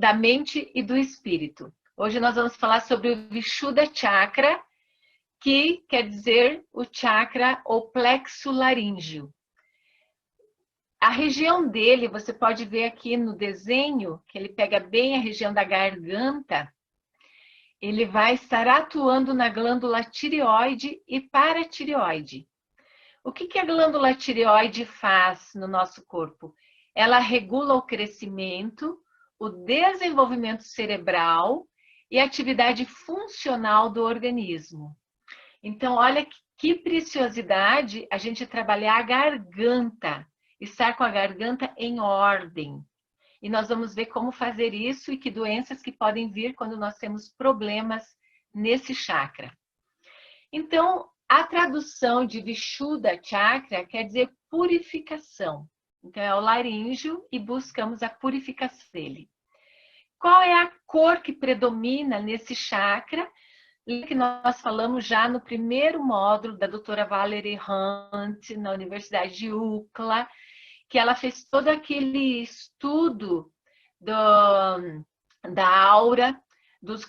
da mente e do espírito. Hoje nós vamos falar sobre o Vishuddha Chakra, que quer dizer o chakra ou plexo laríngeo. A região dele, você pode ver aqui no desenho, que ele pega bem a região da garganta, ele vai estar atuando na glândula tireoide e paratireoide. O que a glândula tireoide faz no nosso corpo? Ela regula o crescimento, o desenvolvimento cerebral e a atividade funcional do organismo. Então, olha que preciosidade a gente trabalhar a garganta, estar com a garganta em ordem. E nós vamos ver como fazer isso e que doenças que podem vir quando nós temos problemas nesse chakra. Então, a tradução de Vishuddha Chakra quer dizer purificação. Então, é o laríngeo e buscamos a purificação dele. Qual é a cor que predomina nesse chakra? Que nós falamos já no primeiro módulo da doutora Valerie Hunt, na Universidade de UCLA, que ela fez todo aquele estudo da aura,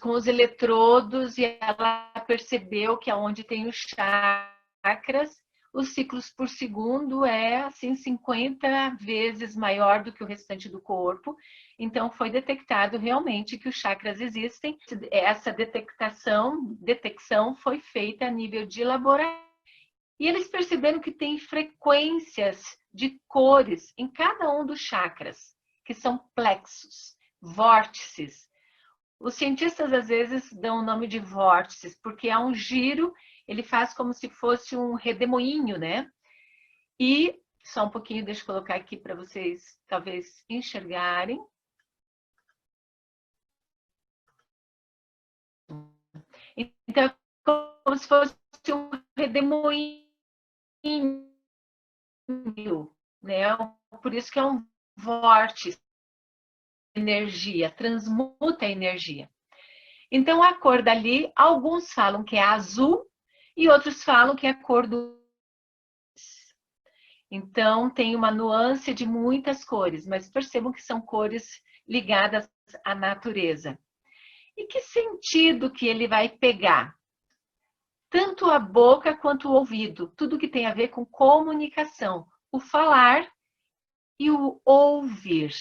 com os eletrodos, e ela percebeu que aonde tem os chakras, os ciclos por segundo é assim 50 vezes maior do que o restante do corpo. Então foi detectado realmente que os chakras existem. Essa detecção foi feita a nível de laboratório. E eles perceberam que tem frequências de cores em cada um dos chakras, que são plexos, vórtices. Os cientistas às vezes dão o nome de vórtices, porque há um giro, ele faz como se fosse um redemoinho, né? E, só um pouquinho, deixa eu colocar aqui para vocês talvez enxergarem. Então, é como se fosse um redemoinho, né? Por isso que é um vórtice, energia, transmuta a energia. Então, a cor dali, alguns falam que é azul e outros falam que é a cor do... Então, tem uma nuance de muitas cores, mas percebam que são cores ligadas à natureza. E que sentido que ele vai pegar? Tanto a boca quanto o ouvido, tudo que tem a ver com comunicação, o falar e o ouvir.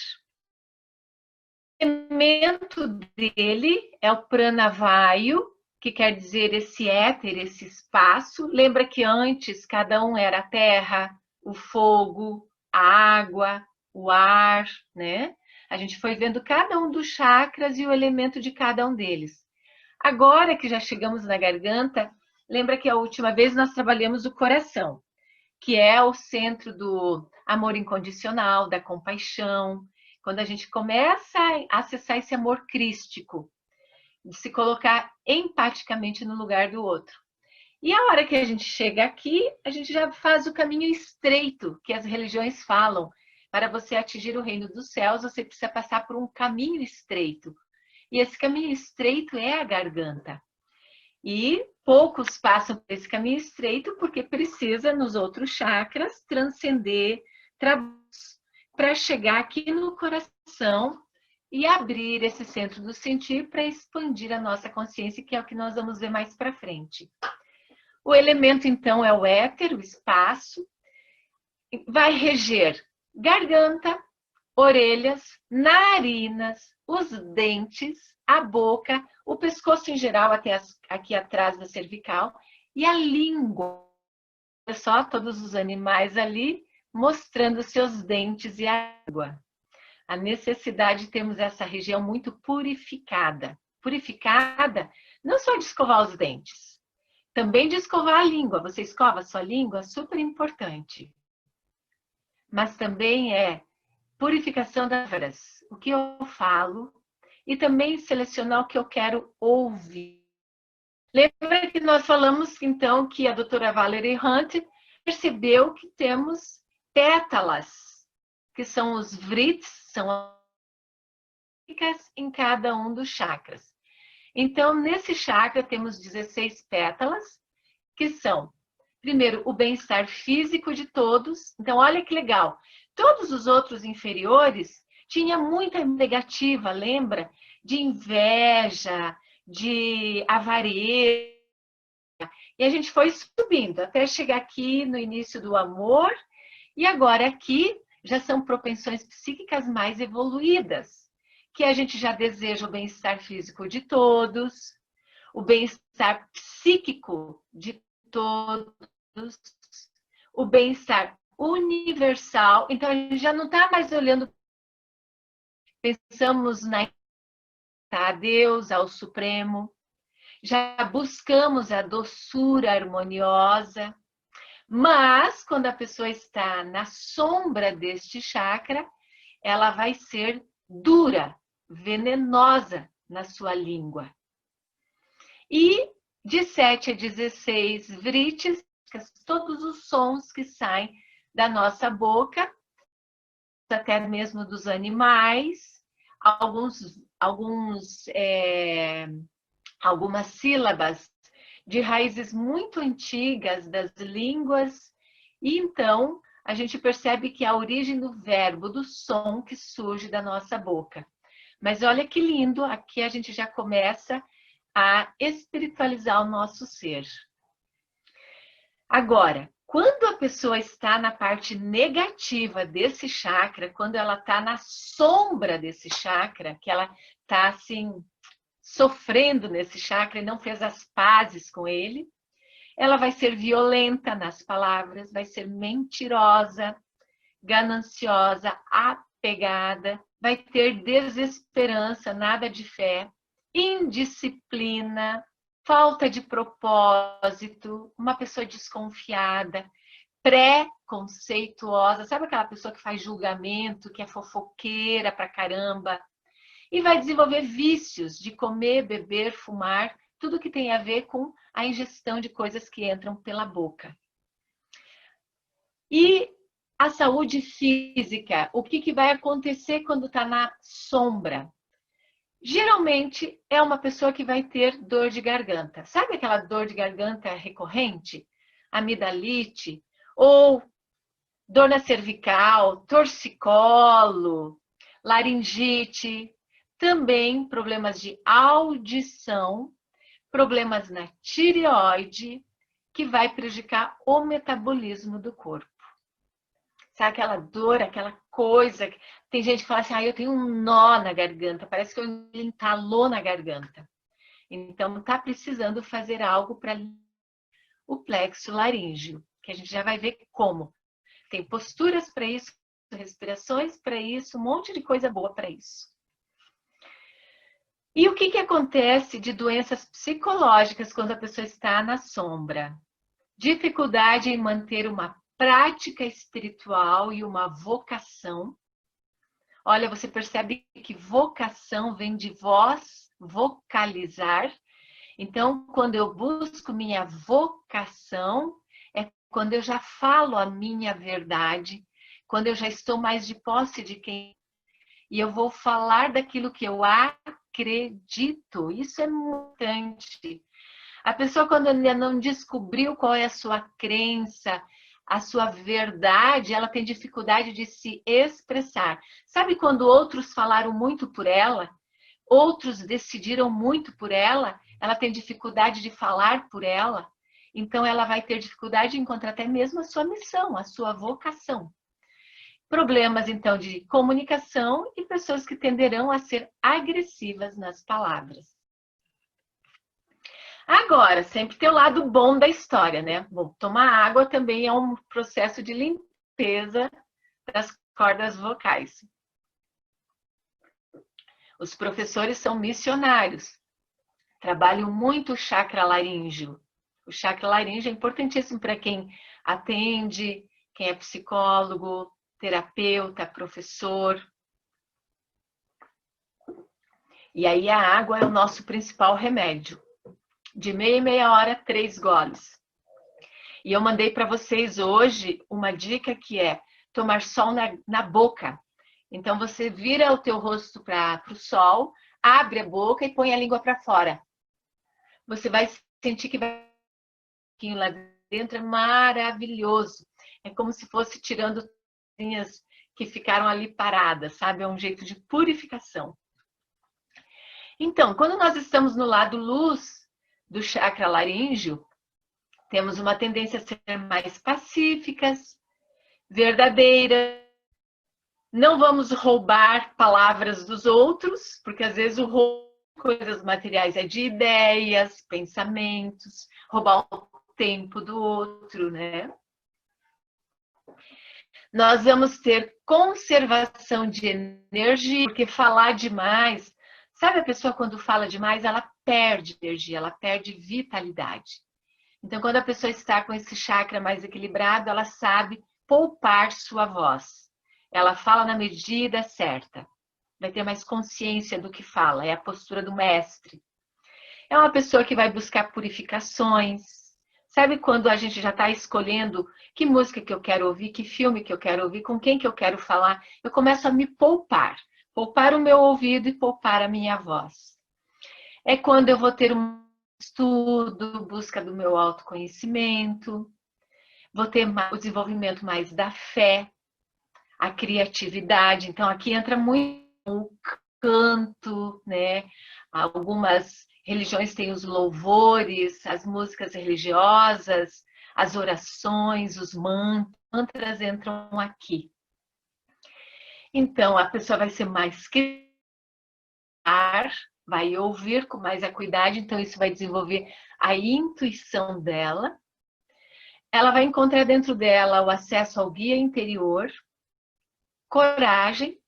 O elemento dele é o pranavayu, que quer dizer esse éter, esse espaço. Lembra que antes cada um era a terra, o fogo, a água, o ar, né? A gente foi vendo cada um dos chakras e o elemento de cada um deles. Agora que já chegamos na garganta, lembra que a última vez nós trabalhamos o coração, que é o centro do amor incondicional, da compaixão. Quando a gente começa a acessar esse amor crístico, de se colocar empaticamente no lugar do outro. E a hora que a gente chega aqui, a gente já faz o caminho estreito que as religiões falam. Para você atingir o reino dos céus, você precisa passar por um caminho estreito. E esse caminho estreito é a garganta. E poucos passam por esse caminho estreito porque precisa, nos outros chakras, transcender para chegar aqui no coração e abrir esse centro do sentir para expandir a nossa consciência, que é o que nós vamos ver mais para frente. O elemento, então, é o éter, o espaço. Vai reger garganta, orelhas, narinas, os dentes, a boca, o pescoço em geral, até aqui atrás da cervical, e a língua. Olha só, todos os animais ali mostrando seus dentes e a água. A necessidade de termos essa região muito purificada. Purificada não só de escovar os dentes, também de escovar a língua. Você escova a sua língua, super importante. Mas também é purificação das palavras, o que eu falo, e também selecionar o que eu quero ouvir. Lembra que nós falamos, então, que a doutora Valerie Hunt percebeu que temos pétalas, que são os vrits, são em cada um dos chakras. Então, nesse chakra temos 16 pétalas, que são, primeiro, o bem-estar físico de todos. Então, olha que legal. Todos os outros inferiores tinha muita negativa, lembra? De inveja, de avareza. E a gente foi subindo até chegar aqui no início do amor. E agora aqui já são propensões psíquicas mais evoluídas, que a gente já deseja o bem-estar físico de todos, o bem-estar psíquico de todos, o bem-estar universal. Então, a gente já não está mais olhando, pensamos a Deus, ao Supremo, já buscamos a doçura harmoniosa, mas quando a pessoa está na sombra deste chakra, ela vai ser dura, venenosa na sua língua. E de 7 a 16 vritis, todos os sons que saem da nossa boca, até mesmo dos animais, algumas sílabas de raízes muito antigas das línguas, e então a gente percebe que a origem do verbo, do som que surge da nossa boca. Mas olha que lindo, aqui a gente já começa a espiritualizar o nosso ser. Agora, quando a pessoa está na parte negativa desse chakra, quando ela está na sombra desse chakra, que ela está assim, sofrendo nesse chakra e não fez as pazes com ele, ela vai ser violenta nas palavras, vai ser mentirosa, gananciosa, apegada, vai ter desesperança, nada de fé, indisciplina, falta de propósito, uma pessoa desconfiada, preconceituosa, sabe aquela pessoa que faz julgamento, que é fofoqueira pra caramba, e vai desenvolver vícios de comer, beber, fumar, tudo que tem a ver com a ingestão de coisas que entram pela boca. E a saúde física, o que vai acontecer quando está na sombra? Geralmente é uma pessoa que vai ter dor de garganta. Sabe aquela dor de garganta recorrente? Amidalite, ou dor na cervical, torcicolo, laringite, também problemas de audição, problemas na tireoide, que vai prejudicar o metabolismo do corpo. Sabe aquela dor, aquela coisa? Tem gente que fala assim, eu tenho um nó na garganta, parece que eu entalou na garganta. Então, está precisando fazer algo para o plexo laríngeo, que a gente já vai ver como. Tem posturas para isso, respirações para isso, um monte de coisa boa para isso. E o que acontece de doenças psicológicas quando a pessoa está na sombra? Dificuldade em manter uma prática espiritual e uma vocação. Olha, você percebe que vocação vem de voz, vocalizar. Então, quando eu busco minha vocação, é quando eu já falo a minha verdade, quando eu já estou mais de posse de quem... E eu vou falar daquilo que eu acredito. Isso é importante. A pessoa, quando ainda não descobriu qual é a sua crença, a sua verdade, ela tem dificuldade de se expressar. Sabe quando outros falaram muito por ela? Outros decidiram muito por ela? Ela tem dificuldade de falar por ela? Então, ela vai ter dificuldade de encontrar até mesmo a sua missão, a sua vocação. Problemas, então, de comunicação e pessoas que tenderão a ser agressivas nas palavras. Agora, sempre tem o lado bom da história, né? Bom, tomar água também é um processo de limpeza das cordas vocais. Os professores são missionários, trabalham muito o chakra laríngeo. O chakra laríngeo é importantíssimo para quem atende, quem é psicólogo, terapeuta, professor. E aí a água é o nosso principal remédio. De meia em meia hora, 3 goles. E eu mandei para vocês hoje uma dica que é tomar sol na boca. Então você vira o teu rosto para o sol, abre a boca e põe a língua para fora. Você vai sentir que vai lá dentro, é maravilhoso. É como se fosse tirando que ficaram ali paradas, sabe? É um jeito de purificação. Então, quando nós estamos no lado luz do chakra laríngeo, temos uma tendência a ser mais pacíficas, verdadeiras. Não vamos roubar palavras dos outros, porque às vezes o roubo de coisas materiais é de ideias, pensamentos, roubar o tempo do outro, né? Nós vamos ter conservação de energia, porque falar demais, sabe a pessoa quando fala demais, ela perde energia, ela perde vitalidade. Então, quando a pessoa está com esse chakra mais equilibrado, ela sabe poupar sua voz. Ela fala na medida certa. Vai ter mais consciência do que fala. É a postura do mestre. É uma pessoa que vai buscar purificações. Sabe quando a gente já está escolhendo que música que eu quero ouvir, que filme que eu quero ouvir, com quem que eu quero falar? Eu começo a me poupar. Poupar o meu ouvido e poupar a minha voz. É quando eu vou ter um estudo, busca do meu autoconhecimento, vou ter o desenvolvimento mais da fé, a criatividade. Então, aqui entra muito o canto, né? Algumas religiões têm os louvores, as músicas religiosas, as orações, os mantras entram aqui. Então, a pessoa vai ser mais criar, vai ouvir com mais acuidade, então isso vai desenvolver a intuição dela. Ela vai encontrar dentro dela o acesso ao guia interior, coragem,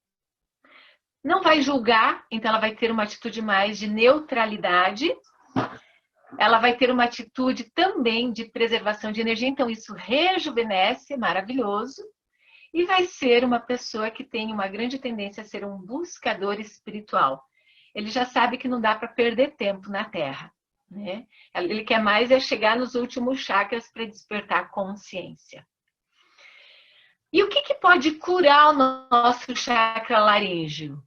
não vai julgar, então ela vai ter uma atitude mais de neutralidade, ela vai ter uma atitude também de preservação de energia, então isso rejuvenesce, maravilhoso, e vai ser uma pessoa que tem uma grande tendência a ser um buscador espiritual. Ele já sabe que não dá para perder tempo na Terra, né? Ele quer mais é chegar nos últimos chakras para despertar consciência. E o que pode curar o nosso chakra laríngeo?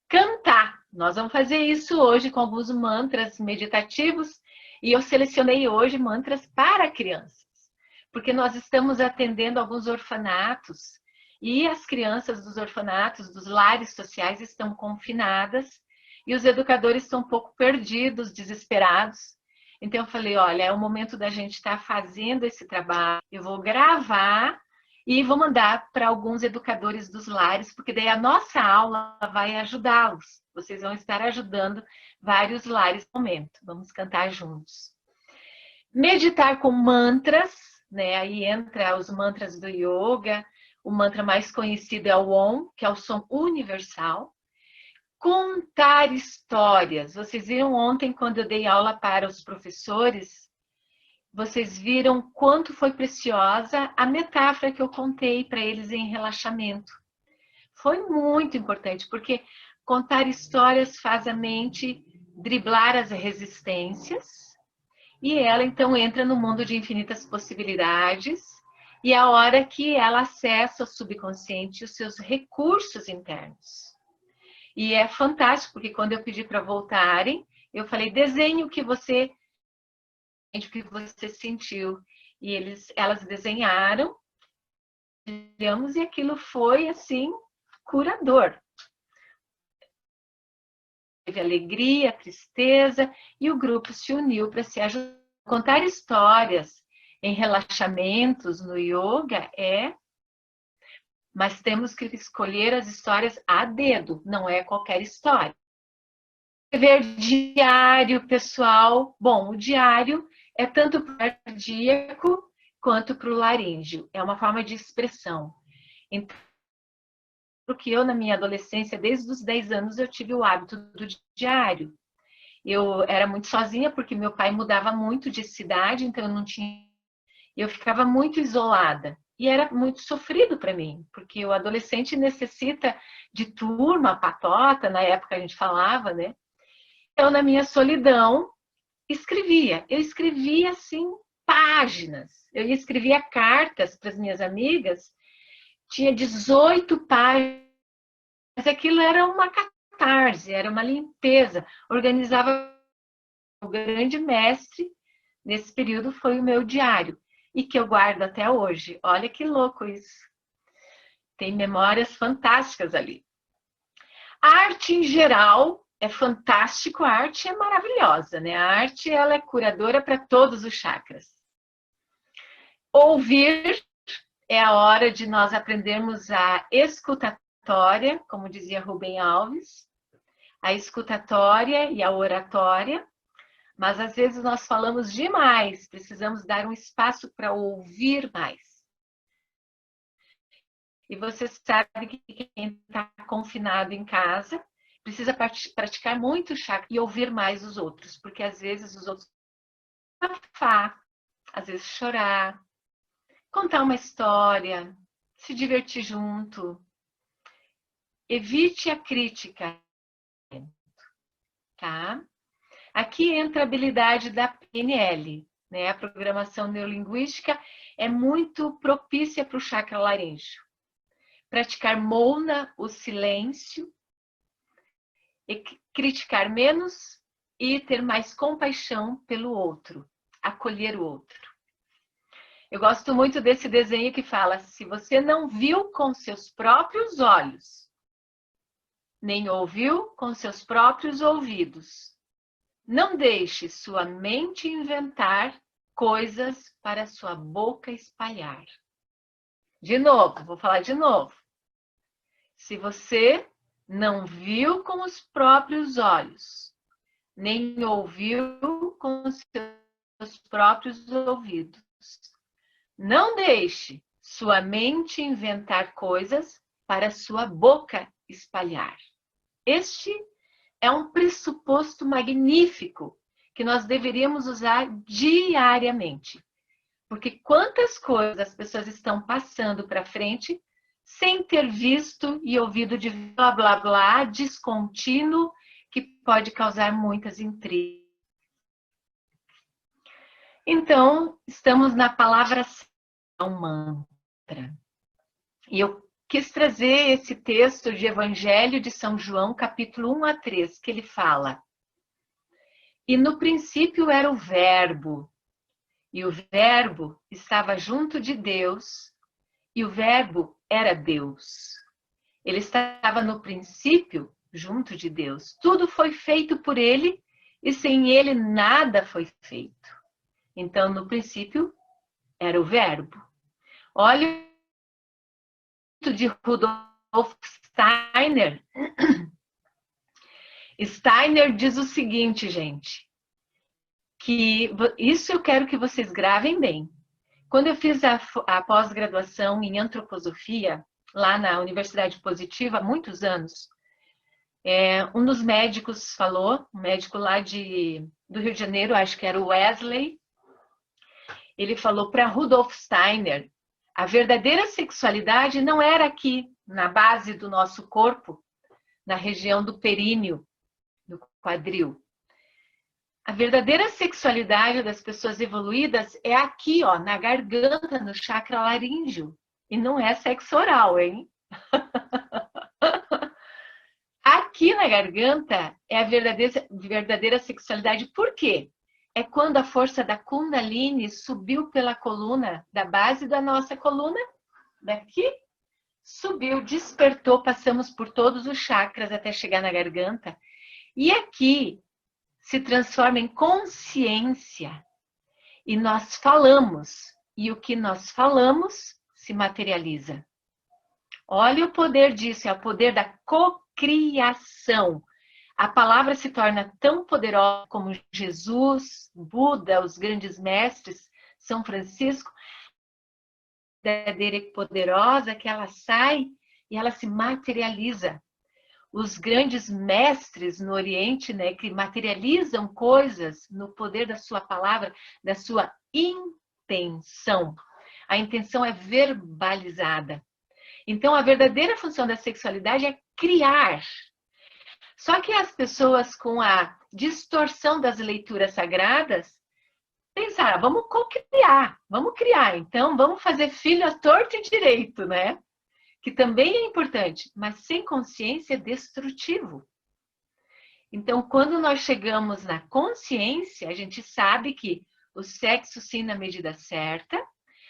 Cantar. Nós vamos fazer isso hoje com alguns mantras meditativos e eu selecionei hoje mantras para crianças, porque nós estamos atendendo alguns orfanatos e as crianças dos orfanatos, dos lares sociais estão confinadas e os educadores estão um pouco perdidos, desesperados. Então eu falei, olha, é o momento da gente estar fazendo esse trabalho, eu vou gravar e vou mandar para alguns educadores dos lares, porque daí a nossa aula vai ajudá-los. Vocês vão estar ajudando vários lares no momento. Vamos cantar juntos. Meditar com mantras, né? Aí entra os mantras do yoga. O mantra mais conhecido é o Om, que é o som universal. Contar histórias. Vocês viram ontem, quando eu dei aula para os professores, vocês viram quanto foi preciosa a metáfora que eu contei para eles em relaxamento. Foi muito importante, porque contar histórias faz a mente driblar as resistências e ela então entra no mundo de infinitas possibilidades e é a hora que ela acessa o subconsciente e os seus recursos internos. E é fantástico, porque quando eu pedi para voltarem, eu falei, desenhe o que você sentiu. E elas desenharam, e aquilo foi, assim, curador. Teve alegria, tristeza, e o grupo se uniu para se ajudar. Contar histórias em relaxamentos no yoga mas temos que escolher as histórias a dedo, não é qualquer história. Escrever diário, pessoal. Bom, o diário é tanto para o cardíaco quanto para o laríngeo. É uma forma de expressão. Então, porque eu, na minha adolescência, desde os 10 anos, eu tive o hábito do diário. Eu era muito sozinha, porque meu pai mudava muito de cidade, então eu não tinha... Eu ficava muito isolada. E era muito sofrido para mim, porque o adolescente necessita de turma, patota, na época a gente falava, né? Então, na minha solidão, escrevia. Eu escrevia, assim, páginas. Eu escrevia cartas para as minhas amigas, tinha 18 páginas. Mas aquilo era uma catarse, era uma limpeza. Organizava. O grande mestre nesse período foi o meu diário, e que eu guardo até hoje. Olha que louco isso. tem memórias fantásticas ali. A arte em geral é fantástico, a arte é maravilhosa, né? A arte ela é curadora para todos os chakras. Ouvir é a hora de nós aprendermos a escutatória, como dizia Rubem Alves, a escutatória e a oratória, mas às vezes nós falamos demais, precisamos dar um espaço para ouvir mais. E você sabe que quem está confinado em casa precisa praticar muito chakra e ouvir mais os outros, porque às vezes os outros afar, às vezes chorar, contar uma história, se divertir junto. Evite a crítica, tá? Aqui entra a habilidade da PNL, né? A programação neurolinguística é muito propícia para o chakra laríngeo. Praticar Mouna, o silêncio, e criticar menos e ter mais compaixão pelo outro, acolher o outro. Eu gosto muito desse desenho que fala: se você não viu com seus próprios olhos, nem ouviu com seus próprios ouvidos, não deixe sua mente inventar coisas para sua boca espalhar. De novo, vou falar de novo. Se você não viu com os próprios olhos, nem ouviu com seus próprios ouvidos, não deixe sua mente inventar coisas para sua boca espalhar. Este é um pressuposto magnífico que nós deveríamos usar diariamente. Porque quantas coisas as pessoas estão passando para frente sem ter visto e ouvido de blá blá blá descontínuo que pode causar muitas intrigas. Então, estamos na palavra um mantra. E eu quis trazer esse texto de Evangelho de São João, capítulo 1 a 3, que ele fala: e no princípio era o Verbo, e o Verbo estava junto de Deus, e o Verbo era Deus. Ele estava no princípio junto de Deus. Tudo foi feito por ele, e sem ele nada foi feito. Então, no princípio, era o Verbo. Olha de Rudolf Steiner. Steiner diz o seguinte, gente, que isso eu quero que vocês gravem bem. Quando eu fiz a pós-graduação em antroposofia, lá na Universidade Positiva, há muitos anos, um dos médicos falou, um médico lá do Rio de Janeiro, acho que era o Wesley, ele falou para Rudolf Steiner: a verdadeira sexualidade não era aqui, na base do nosso corpo, na região do períneo, do quadril. A verdadeira sexualidade das pessoas evoluídas é aqui, ó, na garganta, no chakra laríngeo. E não é sexo oral, hein? Aqui na garganta é a verdadeira sexualidade. Por quê? É quando a força da Kundalini subiu pela coluna, da base da nossa coluna, daqui, subiu, despertou, passamos por todos os chakras até chegar na garganta. E aqui se transforma em consciência. E nós falamos. E o que nós falamos se materializa. Olha o poder disso, é o poder da cocriação. A palavra se torna tão poderosa como Jesus, Buda, os grandes mestres, São Francisco, verdadeira e poderosa, que ela sai e ela se materializa. Os grandes mestres no Oriente, né, que materializam coisas no poder da sua palavra, da sua intenção. A intenção é verbalizada. Então, a verdadeira função da sexualidade é criar. Só que as pessoas com a distorção das leituras sagradas pensaram: vamos cocriar, vamos criar. Então, vamos fazer filho à torta e direito, né? Que também é importante, mas sem consciência é destrutivo. Então, quando nós chegamos na consciência, a gente sabe que o sexo sim na medida certa,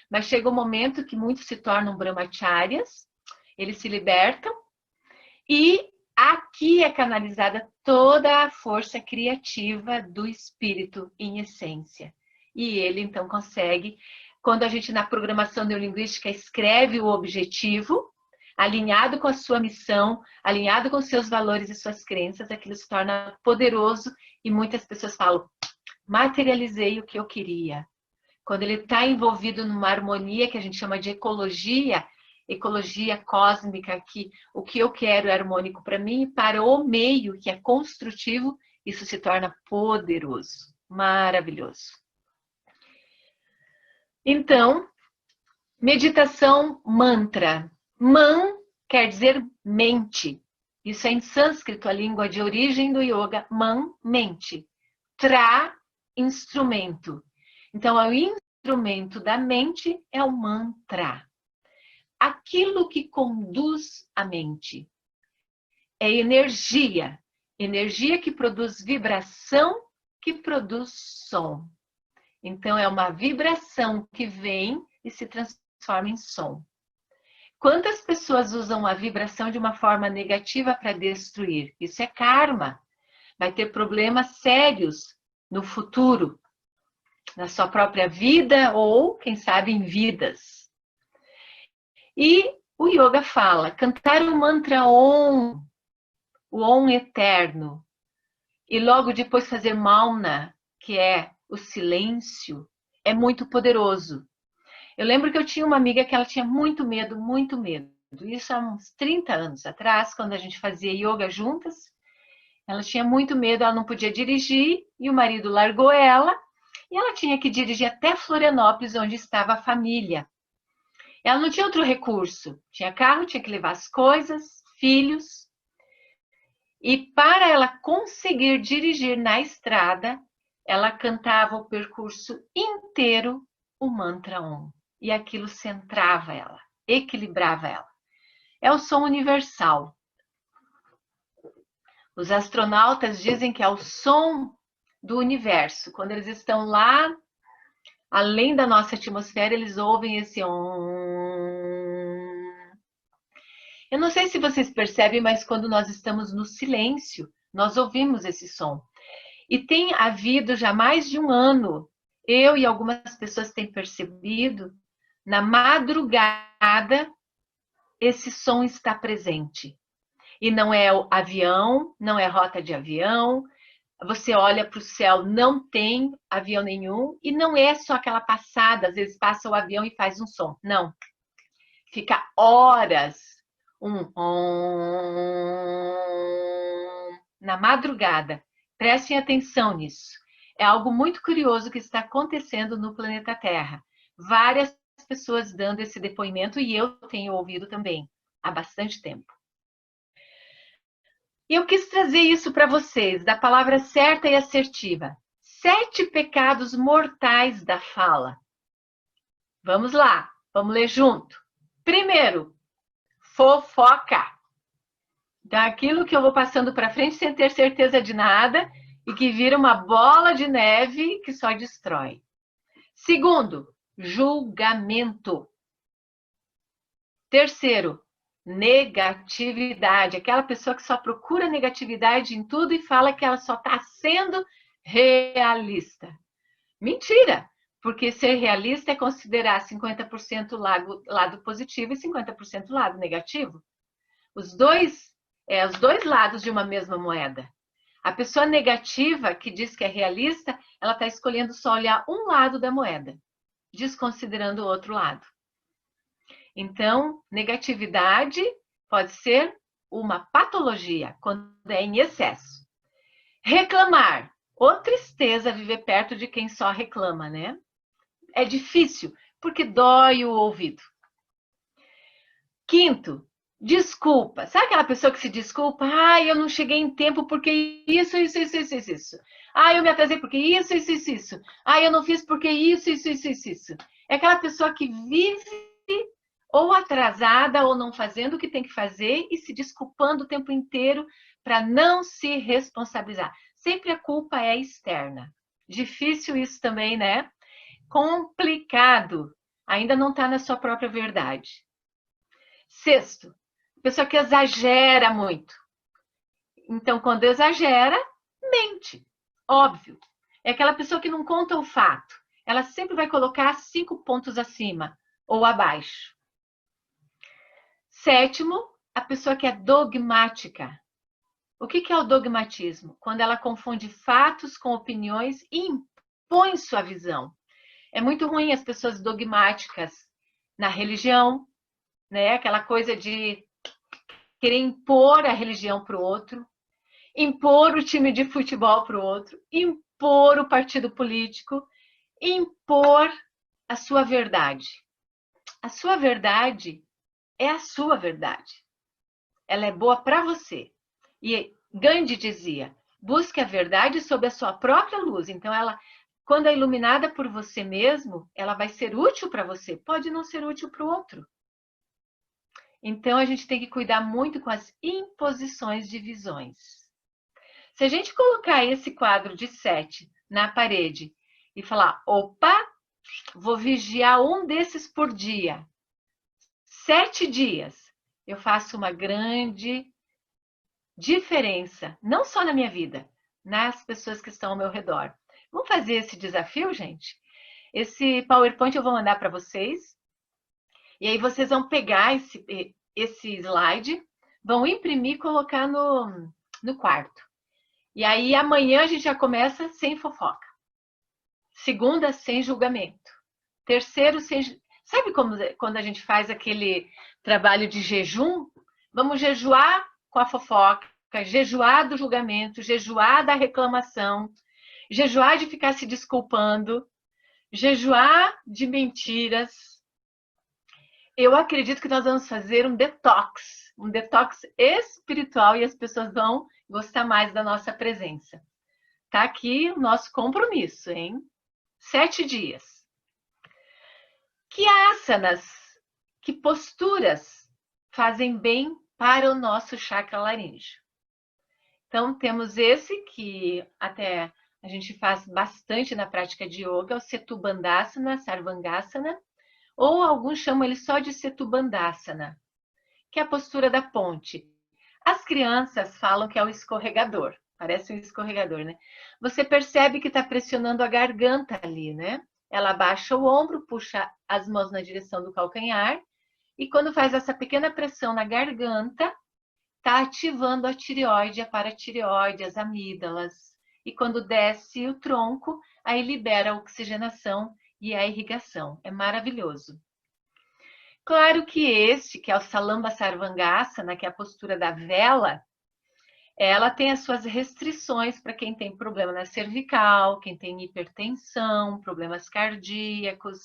mas chega um momento que muitos se tornam brahmacharyas, eles se libertam e aqui é canalizada toda a força criativa do espírito em essência. E ele então consegue, quando a gente na programação neurolinguística escreve o objetivo, alinhado com a sua missão, alinhado com seus valores e suas crenças, aquilo se torna poderoso e muitas pessoas falam, materializei o que eu queria. Quando ele está envolvido numa harmonia que a gente chama de ecologia cósmica, que o que eu quero é harmônico para mim e para o meio, que é construtivo, isso se torna poderoso, maravilhoso. Então, meditação mantra. Man quer dizer mente. Isso é em sânscrito, a língua de origem do yoga. Man, mente. Tra, instrumento. Então, o instrumento da mente é o mantra. Aquilo que conduz a mente. É energia. Energia que produz vibração, que produz som. Então, é uma vibração que vem e se transforma em som. Quantas pessoas usam a vibração de uma forma negativa para destruir? Isso é karma. Vai ter problemas sérios no futuro, na sua própria vida ou, quem sabe, em vidas. E o yoga fala, cantar o mantra Om, o Om eterno, e logo depois fazer Mauna, que é o silêncio, é muito poderoso. Eu lembro que eu tinha uma amiga que ela tinha muito medo, muito medo. Isso há uns 30 anos atrás, quando a gente fazia yoga juntas. Ela tinha muito medo, ela não podia dirigir e o marido largou ela. E ela tinha que dirigir até Florianópolis, onde estava a família. Ela não tinha outro recurso. Tinha carro, tinha que levar as coisas, filhos. E para ela conseguir dirigir na estrada, ela cantava o percurso inteiro, o mantra Om. E aquilo centrava ela, equilibrava ela. É o som universal. Os astronautas dizem que é o som do universo. Quando eles estão lá, além da nossa atmosfera, eles ouvem esse Om. Eu não sei se vocês percebem, mas quando nós estamos no silêncio, nós ouvimos esse som. E tem havido já mais de um ano, eu e algumas pessoas têm percebido, na madrugada, esse som está presente. E não é o avião, não é rota de avião. Você olha para o céu, não tem avião nenhum. E não é só aquela passada, às vezes passa o avião e faz um som. Não. Fica horas na madrugada. Prestem atenção nisso. É algo muito curioso que está acontecendo no planeta Terra. Várias pessoas dando esse depoimento e eu tenho ouvido também há bastante tempo. E eu quis trazer isso para vocês, da palavra certa e assertiva. 7 pecados mortais da fala. Vamos lá, vamos ler junto. Primeiro, fofoca. Daquilo que eu vou passando para frente sem ter certeza de nada e que vira uma bola de neve que só destrói. Segundo, julgamento. Terceiro, negatividade. Aquela pessoa que só procura negatividade em tudo e fala que ela só está sendo realista. Mentira! Porque ser realista é considerar 50% lado positivo e 50% lado negativo. Os dois lados de uma mesma moeda. A pessoa negativa que diz que é realista, ela está escolhendo só olhar um lado da moeda, desconsiderando o outro lado. Então, negatividade pode ser uma patologia, quando é em excesso. Reclamar. Ô tristeza viver perto de quem só reclama, né? É difícil, porque dói o ouvido. Quinto, desculpa. Sabe aquela pessoa que se desculpa? Ai, eu não cheguei em tempo porque isso. Ai, eu me atrasei porque isso. Ai, eu não fiz porque isso. É aquela pessoa que vive ou atrasada ou não fazendo o que tem que fazer e se desculpando o tempo inteiro para não se responsabilizar. Sempre a culpa é externa. Difícil isso também, né? Complicado. Ainda não está na sua própria verdade. Sexto, Pessoa que exagera muito. Então, quando exagera, mente. Óbvio. É aquela pessoa que não conta o fato. Ela sempre vai colocar 5 pontos acima ou abaixo. Sétimo, a pessoa que é dogmática. O que é o dogmatismo? Quando ela confunde fatos com opiniões e impõe sua visão. É muito ruim as pessoas dogmáticas na religião, né? Aquela coisa de querer impor a religião para o outro, impor o time de futebol para o outro, impor o partido político, impor a sua verdade. A sua verdade é a sua verdade. Ela é boa para você. E Gandhi dizia, busque a verdade sob a sua própria luz. Então, ela, quando é iluminada por você mesmo, ela vai ser útil para você. Pode não ser útil para o outro. Então, a gente tem que cuidar muito com as imposições de visões. Se a gente colocar esse quadro de 7 na parede e falar, opa, vou vigiar um desses por dia, 7 dias, eu faço uma grande diferença, não só na minha vida, nas pessoas que estão ao meu redor. Vamos fazer esse desafio, gente? Esse PowerPoint eu vou mandar para vocês. E aí vocês vão pegar esse slide, vão imprimir e colocar no quarto. E aí amanhã a gente já começa sem fofoca. Segunda, sem julgamento. Terceiro, sem... Sabe quando a gente faz aquele trabalho de jejum? Vamos jejuar com a fofoca, jejuar do julgamento, jejuar da reclamação, jejuar de ficar se desculpando, jejuar de mentiras. Eu acredito que nós vamos fazer um detox espiritual e as pessoas vão gostar mais da nossa presença. Tá aqui o nosso compromisso, hein? 7 dias. Que asanas, que posturas fazem bem para o nosso chakra laríngeo? Então, temos esse que até a gente faz bastante na prática de yoga, o Setu Bandhasana, Sarvangasana, ou alguns chamam ele só de Setu Bandhasana, que é a postura da ponte. As crianças falam que é o escorregador, parece um escorregador, né? Você percebe que está pressionando a garganta ali, né? Ela abaixa o ombro, puxa as mãos na direção do calcanhar, e quando faz essa pequena pressão na garganta, está ativando a tireoide, a paratireoide, as amígdalas. E quando desce o tronco, aí libera a oxigenação e a irrigação. É maravilhoso. Claro que este, que é o Salamba Sarvangasana, que é a postura da vela, ela tem as suas restrições para quem tem problema na cervical, quem tem hipertensão, problemas cardíacos.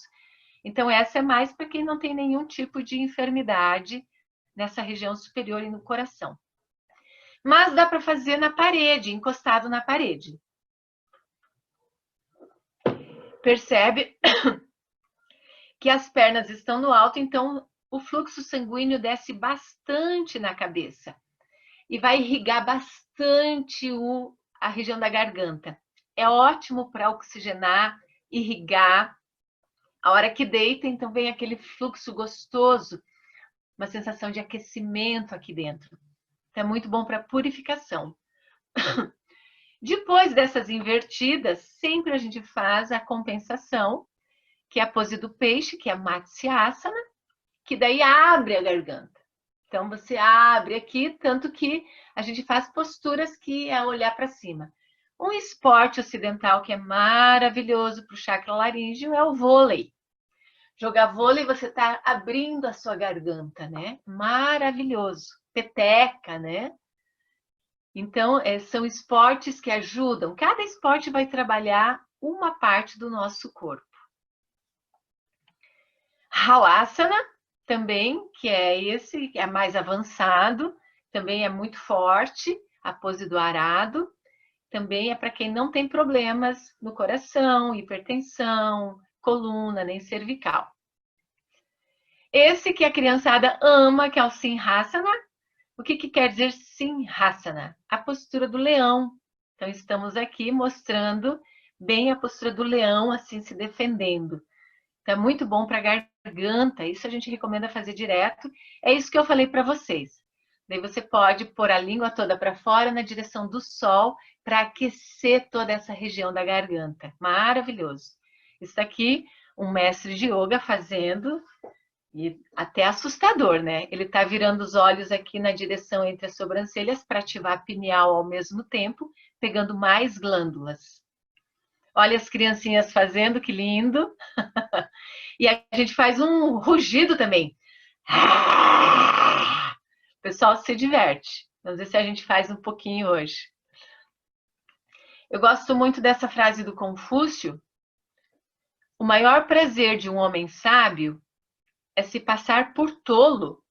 Então, essa é mais para quem não tem nenhum tipo de enfermidade nessa região superior e no coração. Mas dá para fazer na parede, encostado na parede. Percebe que as pernas estão no alto, então o fluxo sanguíneo desce bastante na cabeça e vai irrigar bastante a região da garganta. É ótimo para oxigenar, irrigar. A hora que deita, então vem aquele fluxo gostoso, uma sensação de aquecimento aqui dentro. Então, é muito bom para purificação. Depois dessas invertidas, sempre a gente faz a compensação, que é a pose do peixe, que é a Matsyasana, que daí abre a garganta. Então, você abre aqui, tanto que a gente faz posturas que é olhar para cima. Um esporte ocidental que é maravilhoso para o chakra laríngeo é o vôlei. Jogar vôlei, você está abrindo a sua garganta, né? Maravilhoso. Peteca, né? Então, são esportes que ajudam. Cada esporte vai trabalhar uma parte do nosso corpo. Halasana, também, que é esse, que é mais avançado, também é muito forte, a pose do arado. Também é para quem não tem problemas no coração, hipertensão, coluna, nem cervical. Esse que a criançada ama, que é o Simhasana. O que quer dizer Simhasana? A postura do leão. Então, estamos aqui mostrando bem a postura do leão, assim, se defendendo. Então, é muito bom para a garganta. Isso a gente recomenda fazer direto. É isso que eu falei para vocês. Daí você pode pôr a língua toda para fora na direção do sol para aquecer toda essa região da garganta. Maravilhoso. Isso aqui, um mestre de yoga fazendo, e até assustador, né? Ele está virando os olhos aqui na direção entre as sobrancelhas para ativar a pineal ao mesmo tempo, pegando mais glândulas. Olha as criancinhas fazendo, que lindo. E a gente faz um rugido também. O pessoal se diverte. Vamos ver se a gente faz um pouquinho hoje. Eu gosto muito dessa frase do Confúcio. O maior prazer de um homem sábio é se passar por tolo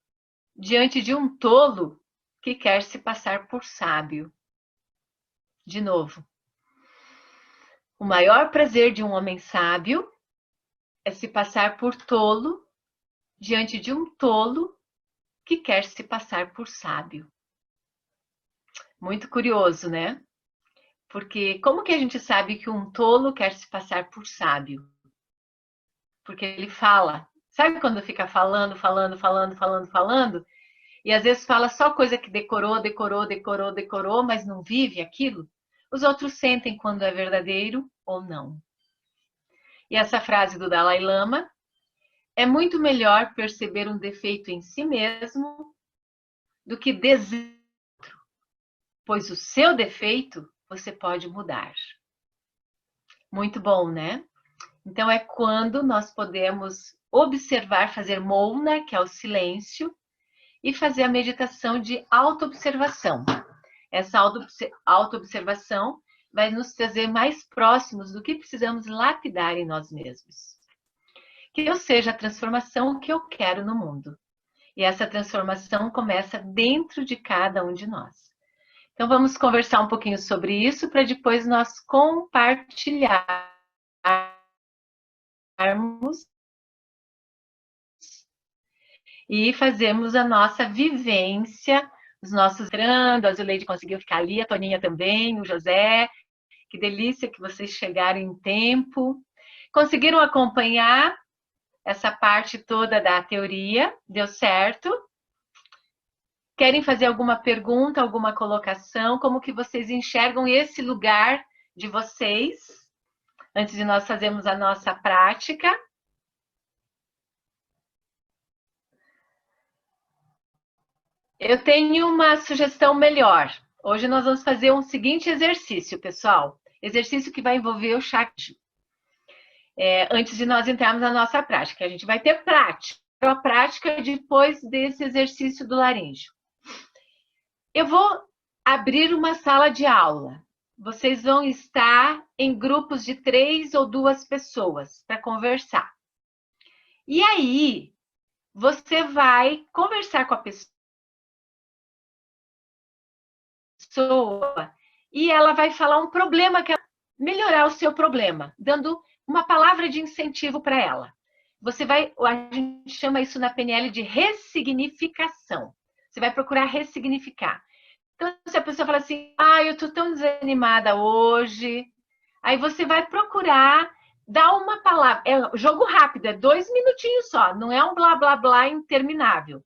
diante de um tolo que quer se passar por sábio. De novo. O maior prazer de um homem sábio é se passar por tolo diante de um tolo que quer se passar por sábio. Muito curioso, né? Porque como que a gente sabe que um tolo quer se passar por sábio? Porque ele fala. Sabe quando fica falando, e às vezes fala só coisa que decorou, mas não vive aquilo? Os outros sentem quando é verdadeiro ou não. E essa frase do Dalai Lama: é muito melhor perceber um defeito em si mesmo do que desejar, pois o seu defeito você pode mudar. Muito bom, né? Então é quando nós podemos observar, fazer mouna, que é o silêncio, e fazer a meditação de autoobservação. Essa autoobservação vai nos trazer mais próximos do que precisamos lapidar em nós mesmos. Que eu seja a transformação que eu quero no mundo. E essa transformação começa dentro de cada um de nós. Então vamos conversar um pouquinho sobre isso para depois nós compartilharmos e fazermos a nossa vivência, os nossos grandes. A Zuleide conseguiu ficar ali, a Toninha também, o José. Que delícia que vocês chegaram em tempo. Conseguiram acompanhar essa parte toda da teoria? Deu certo? Querem fazer alguma pergunta, alguma colocação? Como que vocês enxergam esse lugar de vocês? Antes de nós fazermos a nossa prática. Eu tenho uma sugestão melhor. Hoje nós vamos fazer um seguinte exercício, pessoal. Exercício que vai envolver o chakra. Antes de nós entrarmos na nossa prática. A gente vai ter prática. A prática depois desse exercício do laríngeo. Eu vou abrir uma sala de aula. Vocês vão estar em grupos de 3 ou 2 pessoas para conversar. E aí, você vai conversar com a pessoa e ela vai falar um problema, que melhorar o seu problema, dando uma palavra de incentivo para ela. A gente chama isso na PNL de ressignificação. Você vai procurar ressignificar. Então, se a pessoa fala assim, eu estou tão desanimada hoje, aí você vai procurar dar uma palavra. É jogo rápido, é 2 minutinhos só, não é um blá, blá, blá interminável.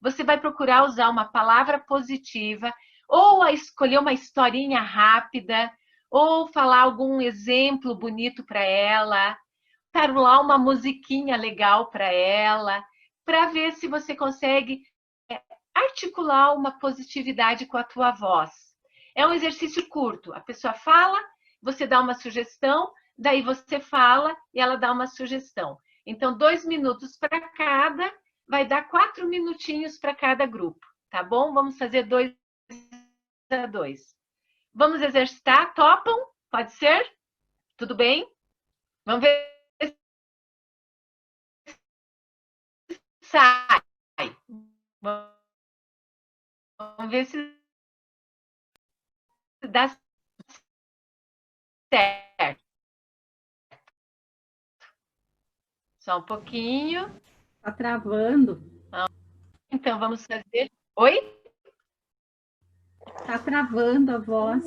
Você vai procurar usar uma palavra positiva, ou escolher uma historinha rápida, ou falar algum exemplo bonito para ela, tarular uma musiquinha legal para ela, para ver se você consegue articular uma positividade com a tua voz. É um exercício curto. A pessoa fala, você dá uma sugestão, daí você fala e ela dá uma sugestão. Então, 2 minutos para cada, vai dar 4 minutinhos para cada grupo, tá bom? Vamos fazer 2 a 2. Vamos exercitar? Topam? Pode ser? Tudo bem? Vamos ver se sai. Vamos ver se dá certo. Só um pouquinho. Tá travando. Então, vamos fazer... Oi? Tá travando a voz.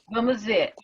Vamos ver.